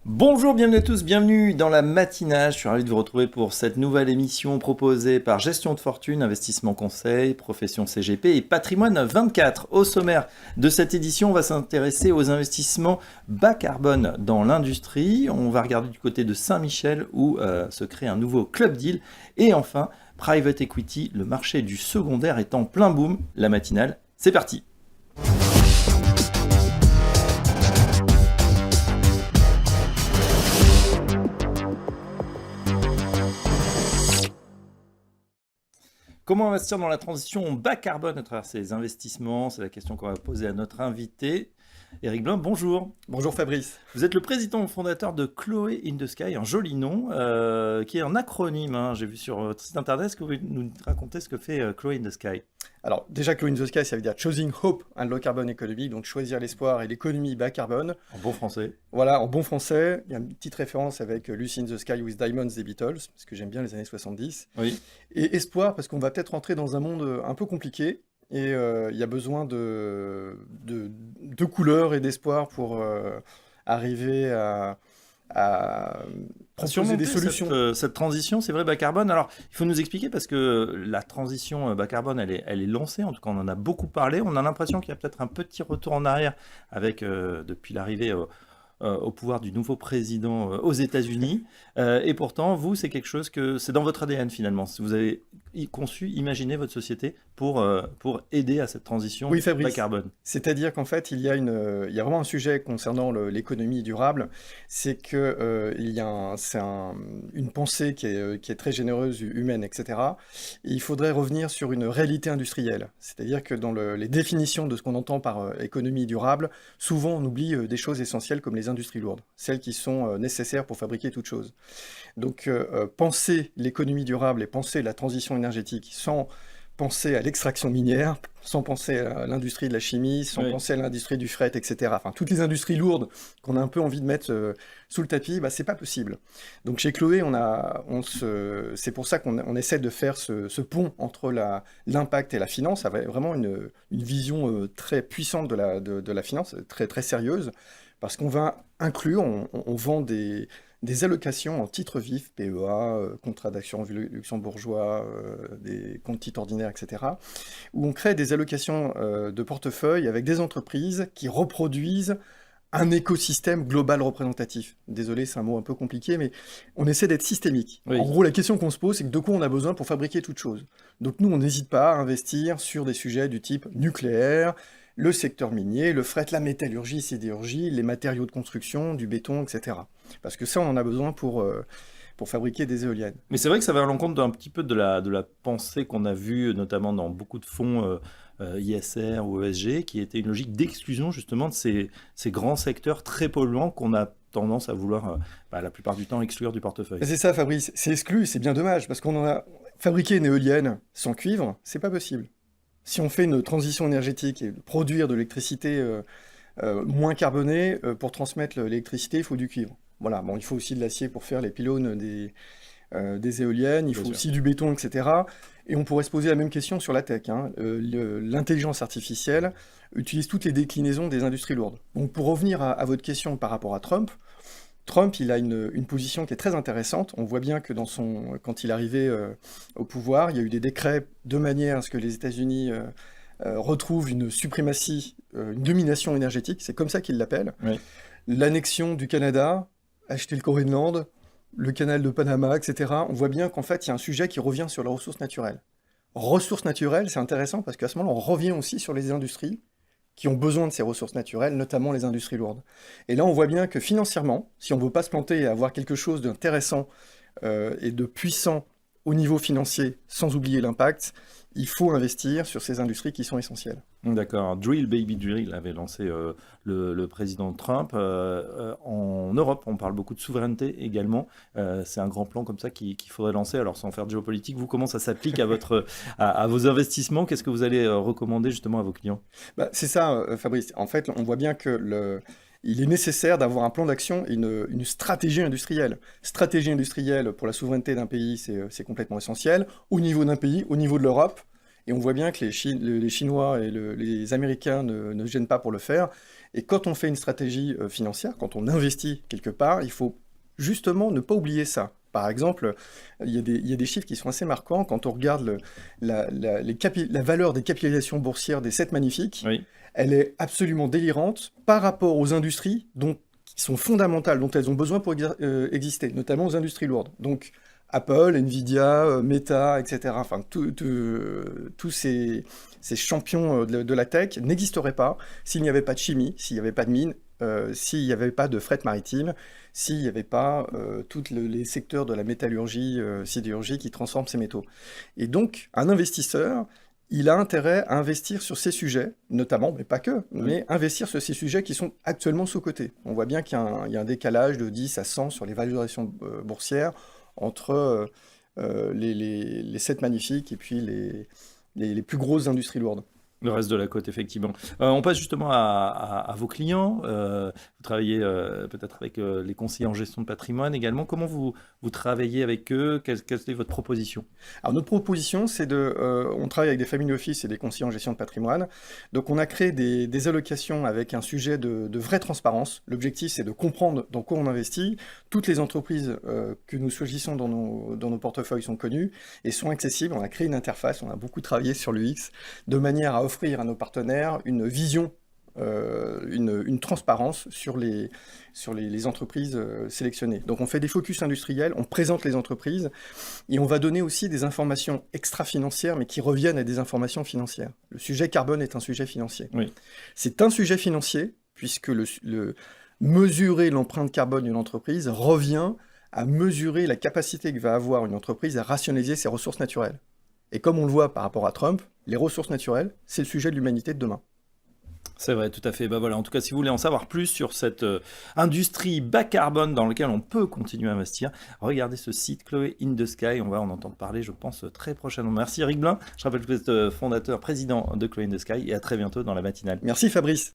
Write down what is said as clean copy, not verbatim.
Bonjour, bienvenue à tous, bienvenue dans la matinale. Je suis ravi de vous retrouver pour cette nouvelle émission proposée par Gestion de Fortune, Investissement Conseil, Profession CGP et Patrimoine 24. Au sommaire de cette édition, on va s'intéresser aux investissements bas carbone dans l'industrie. On va regarder du côté de Saint-Michel où se crée un nouveau club deal. Et enfin, Private Equity, le marché du secondaire est en plein boom. La matinale, c'est parti. Comment investir dans la transition bas carbone à travers ces investissements? C'est la question qu'on va poser à notre invité. Éric Blin, bonjour. Bonjour Fabrice. Vous êtes le président fondateur de Chloé in the Sky, un joli nom, qui est un acronyme. J'ai vu sur votre site internet. Est-ce que vous pouvez nous raconter ce que fait Chloé in the Sky? Alors déjà Chloé in the Sky, ça veut dire Choosing Hope and Low Carbon Economy, donc choisir l'espoir et l'économie bas carbone. En bon français. Voilà, en bon français, il y a une petite référence avec Lucy in the Sky with Diamonds des Beatles, parce que j'aime bien les années 70. Oui. Et espoir, parce qu'on va peut-être rentrer dans un monde un peu compliqué, et il y a besoin de couleurs et d'espoir pour arriver à proposer des solutions. Cette transition, c'est vrai, bas carbone. Alors, il faut nous expliquer parce que la transition bas carbone, elle est lancée. En tout cas, on en a beaucoup parlé. On a l'impression qu'il y a peut-être un petit retour en arrière avec, depuis l'arrivée au pouvoir du nouveau président aux États-Unis. Et pourtant, vous, c'est quelque chose que c'est dans votre ADN finalement. Vous avez conçu, imaginé votre société pour aider à cette transition Oui, bas Fabrice. carbone. C'est-à-dire qu'en fait, il y a vraiment un sujet concernant l'économie durable, c'est que il y a une pensée qui est très généreuse, humaine, etc. Et il faudrait revenir sur une réalité industrielle. C'est-à-dire que dans les définitions de ce qu'on entend par économie durable, souvent on oublie des choses essentielles comme les industries lourdes, celles qui sont nécessaires pour fabriquer toute chose. Donc penser l'économie durable et penser la transition énergétique sans penser à l'extraction minière, sans penser à l'industrie de la chimie, sans penser à l'industrie du fret, etc. Enfin, toutes les industries lourdes qu'on a un peu envie de mettre sous le tapis, c'est pas possible. Donc chez Chloé, c'est pour ça qu'on essaie de faire ce pont entre l'impact et la finance, avec vraiment une vision très puissante de la finance, très, très sérieuse, parce qu'on va inclure, on vend des allocations en titres vifs, PEA, contrats d'action luxembourgeois, des comptes titres ordinaires, etc., où on crée des allocations de portefeuille avec des entreprises qui reproduisent un écosystème global représentatif. Désolé, c'est un mot un peu compliqué, mais on essaie d'être systémique. Oui. En gros, la question qu'on se pose, c'est que de quoi on a besoin pour fabriquer toute chose. Donc nous, on n'hésite pas à investir sur des sujets du type nucléaire, le secteur minier, le fret, la métallurgie, sidérurgie, les matériaux de construction, du béton, etc. Parce que ça, on en a besoin pour fabriquer des éoliennes. Mais c'est vrai que ça va à l'encontre d'un petit peu de la pensée qu'on a vue, notamment dans beaucoup de fonds ISR ou ESG, qui était une logique d'exclusion justement de ces grands secteurs très polluants qu'on a tendance à vouloir, la plupart du temps, exclure du portefeuille. C'est ça, Fabrice. C'est exclu, c'est bien dommage, parce qu'on en a fabriqué une éolienne sans cuivre, c'est pas possible. Si on fait une transition énergétique et produire de l'électricité moins carbonée, pour transmettre l'électricité, il faut du cuivre. Voilà, bon, il faut aussi de l'acier pour faire les pylônes des éoliennes, il faut aussi du béton, etc. Et on pourrait se poser la même question sur la tech. L'intelligence artificielle utilise toutes les déclinaisons des industries lourdes. Donc pour revenir à votre question par rapport à Trump, il a une position qui est très intéressante. On voit bien que quand il est arrivé au pouvoir, il y a eu des décrets de manière à ce que les États-Unis retrouvent une suprématie, une domination énergétique, c'est comme ça qu'il l'appelle. Oui. L'annexion du Canada, acheter le Groenland, le canal de Panama, etc. On voit bien qu'en fait, il y a un sujet qui revient sur les ressources naturelles. Ressources naturelles, c'est intéressant parce qu'à ce moment-là, on revient aussi sur les industries qui ont besoin de ces ressources naturelles, notamment les industries lourdes. Et là, on voit bien que financièrement, si on ne veut pas se planter et avoir quelque chose d'intéressant et de puissant au niveau financier, sans oublier l'impact, il faut investir sur ces industries qui sont essentielles. D'accord. Drill Baby Drill avait lancé le président Trump. En Europe, on parle beaucoup de souveraineté également. C'est un grand plan comme ça qu'il faudrait lancer. Alors, sans faire de géopolitique, vous, comment ça s'applique à vos investissements? Qu'est-ce que vous allez recommander justement à vos clients? C'est ça, Fabrice. En fait, on voit bien que il est nécessaire d'avoir un plan d'action et une stratégie industrielle. Stratégie industrielle pour la souveraineté d'un pays, c'est complètement essentiel. Au niveau d'un pays, au niveau de l'Europe, Et on voit bien que les Chinois et les Américains ne se gênent pas pour le faire. Et quand on fait une stratégie financière, quand on investit quelque part, il faut justement ne pas oublier ça. Par exemple, il y a des chiffres qui sont assez marquants. Quand on regarde la valeur des capitalisations boursières des 7 magnifiques, Oui. elle est absolument délirante par rapport aux industries qui sont fondamentales, dont elles ont besoin pour exister, notamment aux industries lourdes. Donc Apple, Nvidia, Meta, etc. Enfin, tous ces champions de la tech n'existeraient pas s'il n'y avait pas de chimie, s'il n'y avait pas de mine, s'il n'y avait pas de fret maritime, s'il n'y avait pas tous les secteurs de la métallurgie, sidérurgie qui transforment ces métaux. Et donc, un investisseur, il a intérêt à investir sur ces sujets, notamment, mais pas que, mais investir sur ces sujets qui sont actuellement sous-cotés. On voit bien qu'il y a un décalage de 10 à 100 sur les valorisations boursières entre les 7 magnifiques et puis les plus grosses industries lourdes. Le reste de la côte, effectivement. On passe justement à vos clients. Vous travaillez peut-être avec les conseillers en gestion de patrimoine également. Comment vous travaillez avec eux? Quelle est votre proposition? Alors notre proposition, on travaille avec des family office et des conseillers en gestion de patrimoine. Donc on a créé des allocations avec un sujet de vraie transparence. L'objectif, c'est de comprendre dans quoi on investit. Toutes les entreprises que nous choisissons dans nos portefeuilles sont connues et sont accessibles. On a créé une interface, on a beaucoup travaillé sur l'UX, de manière à offrir à nos partenaires une vision, une transparence sur les entreprises sélectionnées. Donc on fait des focus industriels, on présente les entreprises et on va donner aussi des informations extra-financières mais qui reviennent à des informations financières. Le sujet carbone est un sujet financier. Oui. C'est un sujet financier puisque mesurer l'empreinte carbone d'une entreprise revient à mesurer la capacité que va avoir une entreprise à rationaliser ses ressources naturelles. Et comme on le voit par rapport à Trump, les ressources naturelles, c'est le sujet de l'humanité de demain. C'est vrai, tout à fait. Bah voilà, en tout cas, si vous voulez en savoir plus sur cette industrie bas carbone dans laquelle on peut continuer à investir, regardez ce site Chloé in the Sky. On va en entendre parler, je pense, très prochainement. Merci Eric Blin. Je rappelle que vous êtes fondateur, président de Chloé in the Sky et à très bientôt dans la matinale. Merci Fabrice.